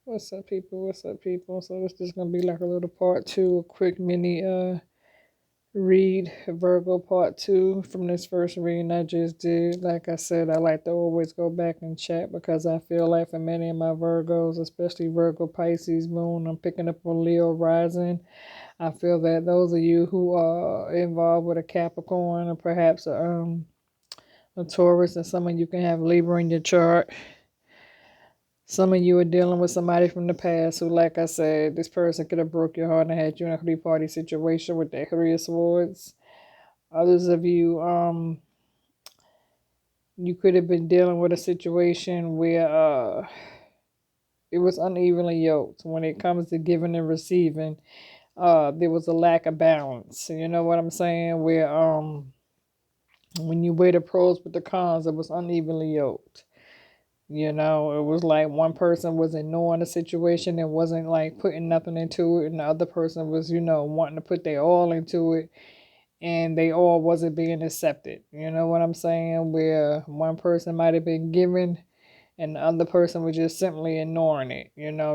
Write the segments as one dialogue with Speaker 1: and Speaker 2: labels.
Speaker 1: What's up, people? What's up, people? So this is gonna be like a little part two, a quick mini read, Virgo part two from this first reading I just did. Like I said, I like to always go back and chat because I feel like for many of my Virgos, especially Virgo, Pisces, Moon, I'm picking up on Leo rising. I feel that those of you who are involved with a Capricorn or perhaps a Taurus, and some of you can have Libra in your chart. Some of you are dealing with somebody from the past who, like I said, this person could have broke your heart and had you in a three-party situation with their Three of Swords. Others of you, you could have been dealing with a situation where it was unevenly yoked. When it comes to giving and receiving, there was a lack of balance. You know what I'm saying? Where when you weigh the pros with the cons, it was unevenly yoked. You know, it was like one person was ignoring the situation and wasn't like putting nothing into it, and the other person was, wanting to put their all into it, and they all wasn't being accepted. You know what I'm saying? Where one person might have been given, and the other person was just simply ignoring it.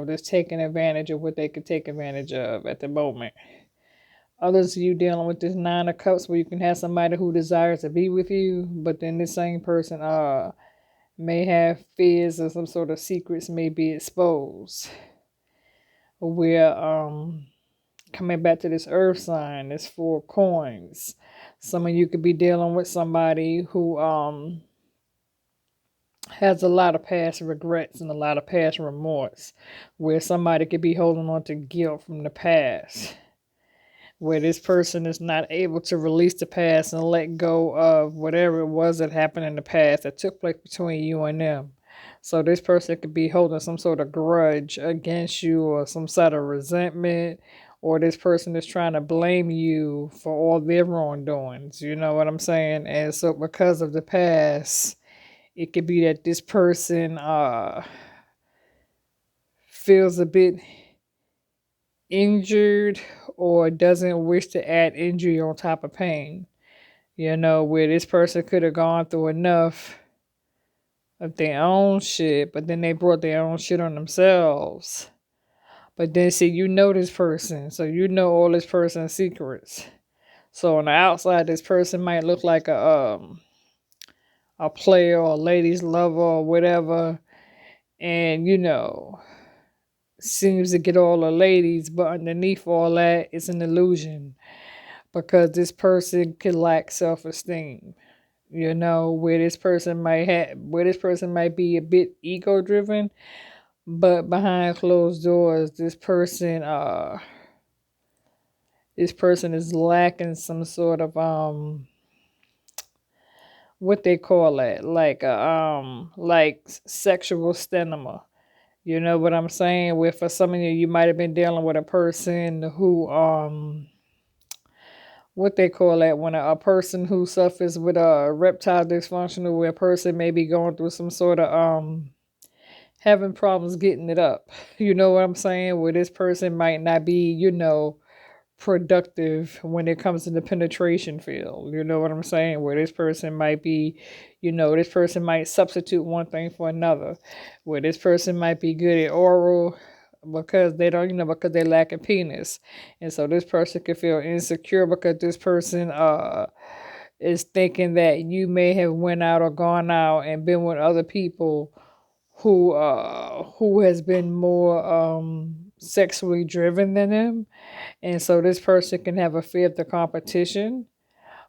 Speaker 1: Just taking advantage of what they could take advantage of at the moment. Others of you dealing with this Nine of Cups, where you can have somebody who desires to be with you, but then this same person may have fears or some sort of secrets may be exposed. We're coming back to this earth sign, this four coins. Some of you could be dealing with somebody who has a lot of past regrets and a lot of past remorse, where somebody could be holding on to guilt from the past, where this person is not able to release the past and let go of whatever it was that happened in the past that took place between you and them. So this person could be holding some sort of grudge against you or some sort of resentment, or this person is trying to blame you for all their wrongdoings. You know what I'm saying? And so because of the past, it could be that this person feels a bit injured or doesn't wish to add injury on top of pain. Where this person could have gone through enough of their own shit, but then they brought their own shit on themselves. But then, see, this person, so you know all this person's secrets. So on the outside, this person might look like a player or a ladies lover or whatever, and seems to get all the ladies, but underneath all that, it's an illusion because this person could lack self-esteem. Where this person might be a bit ego driven, but behind closed doors, this person is lacking some sort of what they call it, like sexual stamina. You know what I'm saying? Where for some of you, you might have been dealing with a person who what they call that, when a person who suffers with a reptile dysfunction, where a person may be going through some sort of having problems getting it up. You know what I'm saying? Where this person might not be, productive when it comes to the penetration field. You know what I'm saying? Where this person might be, this person might substitute one thing for another. Where this person might be good at oral because they don't, because they lack a penis. And so this person could feel insecure because this person is thinking that you may have went out or gone out and been with other people who has been more sexually driven than them. And so this person can have a fear of the competition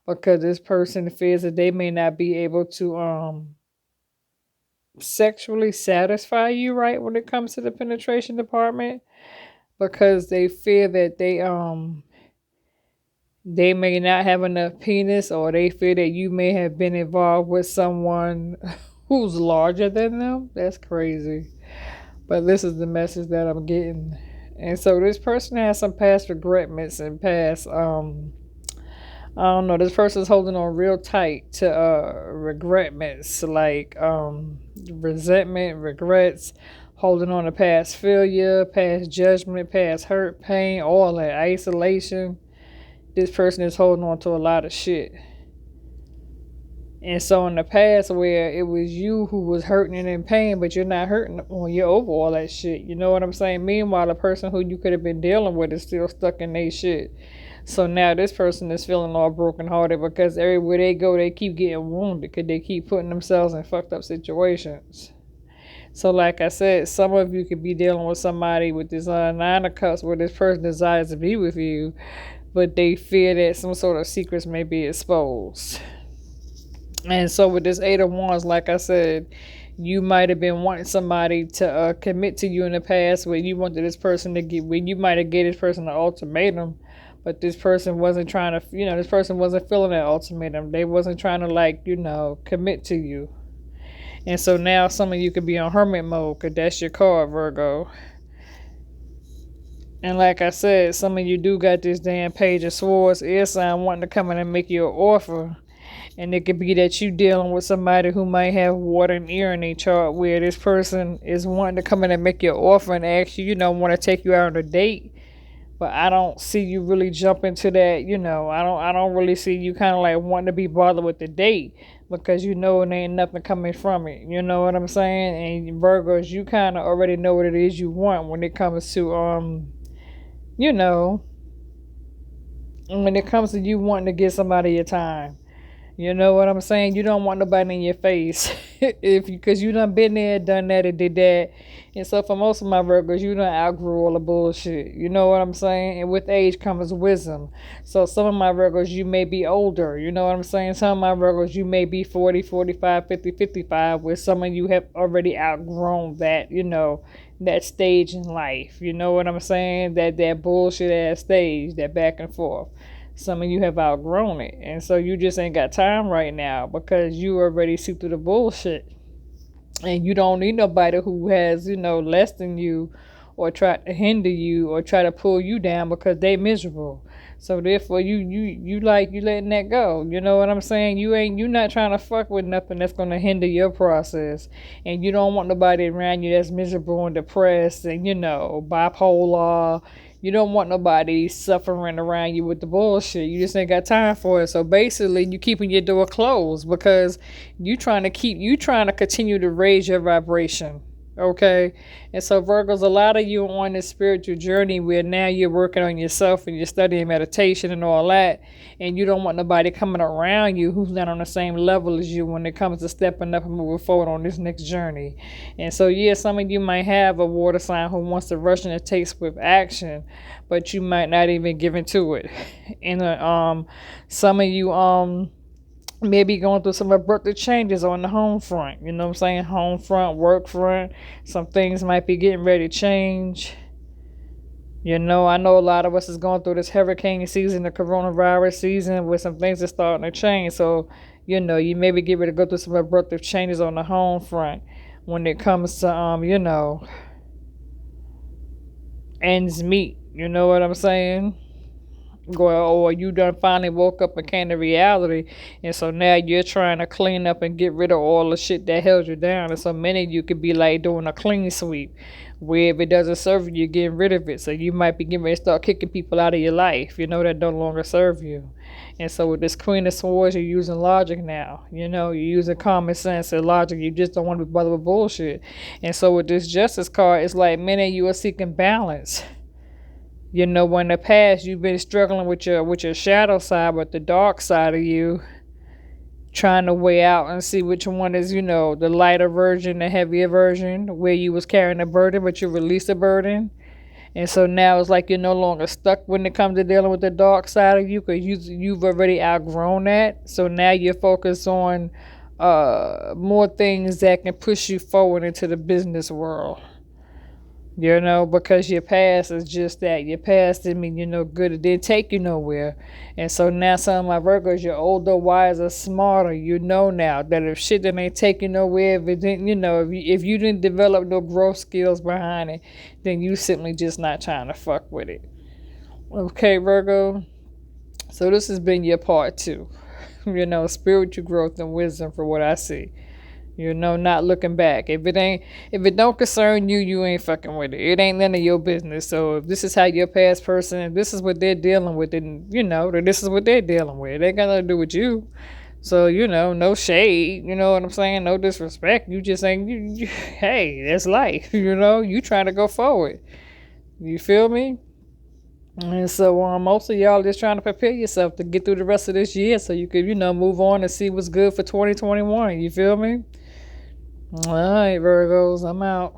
Speaker 1: because this person fears that they may not be able to sexually satisfy you right when it comes to the penetration department, because they fear that they may not have enough penis, or they fear that you may have been involved with someone who's larger than them. That's crazy. But this is the message that I'm getting. And so this person has some past regretments and past I don't know, this person's holding on real tight to regretments, like resentment, regrets, holding on to past failure, past judgment, past hurt, pain, all that, isolation. This person is holding on to a lot of shit. And so in the past where it was you who was hurting and in pain, but you're not hurting, well, you're over all that shit. You know what I'm saying? Meanwhile, the person who you could have been dealing with is still stuck in their shit. So now this person is feeling all brokenhearted because everywhere they go, they keep getting wounded because they keep putting themselves in fucked up situations. So like I said, some of you could be dealing with somebody with this Nine of Cups where this person desires to be with you, but they fear that some sort of secrets may be exposed. And so with this Eight of Wands, like I said, you might have been wanting somebody to commit to you in the past where you wanted this person to get, where you might have gave this person an ultimatum, but this person wasn't trying to, this person wasn't feeling that ultimatum. They wasn't trying to commit to you. And so now some of you could be on hermit mode because that's your card, Virgo. And like I said, some of you do got this damn Page of Swords, air sign wanting to come in and make you an offer. And it could be that you dealing with somebody who might have water and air in their chart where this person is wanting to come in and make you an offer and ask you, want to take you out on a date. But I don't see you really jump into that, I don't really see you kind of like wanting to be bothered with the date because it ain't nothing coming from it. You know what I'm saying? And Virgos, you kind of already know what it is you want when it comes to, when it comes to you wanting to give somebody your time. You know what I'm saying? You don't want nobody in your face because you done been there, done that, and did that. And so for most of my Virgos, you done outgrew all the bullshit. You know what I'm saying? And with age comes wisdom. So some of my Virgos, you may be older. You know what I'm saying? Some of my Virgos, you may be 40, 45, 50, 55, where some of you have already outgrown that, that stage in life. You know what I'm saying? That bullshit ass stage, that back and forth. Some of you have outgrown it. And so you just ain't got time right now because you already see through the bullshit. And you don't need nobody who has, less than you or try to hinder you or try to pull you down because they miserable. So therefore you letting that go. You know what I'm saying? You not trying to fuck with nothing that's gonna hinder your process. And you don't want nobody around you that's miserable and depressed and bipolar. You don't want nobody suffering around you with the bullshit. You just ain't got time for it. So basically, you keeping your door closed because you trying to continue to raise your vibration. Okay? And so Virgos, a lot of you on this spiritual journey where now you're working on yourself and you're studying meditation and all that. And you don't want nobody coming around you who's not on the same level as you when it comes to stepping up and moving forward on this next journey. And so, some of you might have a water sign who wants to rush and take swift action, but you might not even give into it. And some of you maybe going through some abrupt changes on the home front. You know what I'm saying? Home front, work front. Some things might be getting ready to change. I know a lot of us is going through this hurricane season, the coronavirus season, where some things are starting to change. So, you maybe get ready to go through some abrupt changes on the home front when it comes to, ends meet. You know what I'm saying? Or you done finally woke up and came to reality, and so now you're trying to clean up and get rid of all the shit that held you down. And so many of you could be like doing a clean sweep, where if it doesn't serve you, you're getting rid of it. So you might be getting ready to start kicking people out of your life, that no longer serve you. And so with this Queen of Swords, you're using logic now. You're using common sense and logic. You just don't want to be bothered with bullshit. And so with this Justice card, it's like many of you are seeking balance. When in the past you've been struggling with your shadow side, but the dark side of you, trying to weigh out and see which one is, the lighter version, the heavier version, where you was carrying a burden, but you released the burden. And so now it's like you're no longer stuck when it comes to dealing with the dark side of you because you've already outgrown that. So now you're focused on more things that can push you forward into the business world. Because your past is just that. Your past didn't mean good. It didn't take you nowhere. And so now some of my Virgos, you're older, wiser, smarter. Now that if shit that ain't taking nowhere, if it didn't, if you didn't develop no growth skills behind it, then you simply just not trying to fuck with it. Okay, Virgo? So this has been your part 2. Spiritual growth and wisdom for what I see. Not looking back. If it don't concern you, you ain't fucking with it. It ain't none of your business. So if this is how your past person, if this is what they're dealing with, then then this is what they're dealing with. It ain't got nothing to do with you. So, no shade, you know what I'm saying? No disrespect. You just saying, hey, that's life, you trying to go forward. You feel me? And so most of y'all just trying to prepare yourself to get through the rest of this year so you could, move on and see what's good for 2021. You feel me? All right, Virgos, I'm out.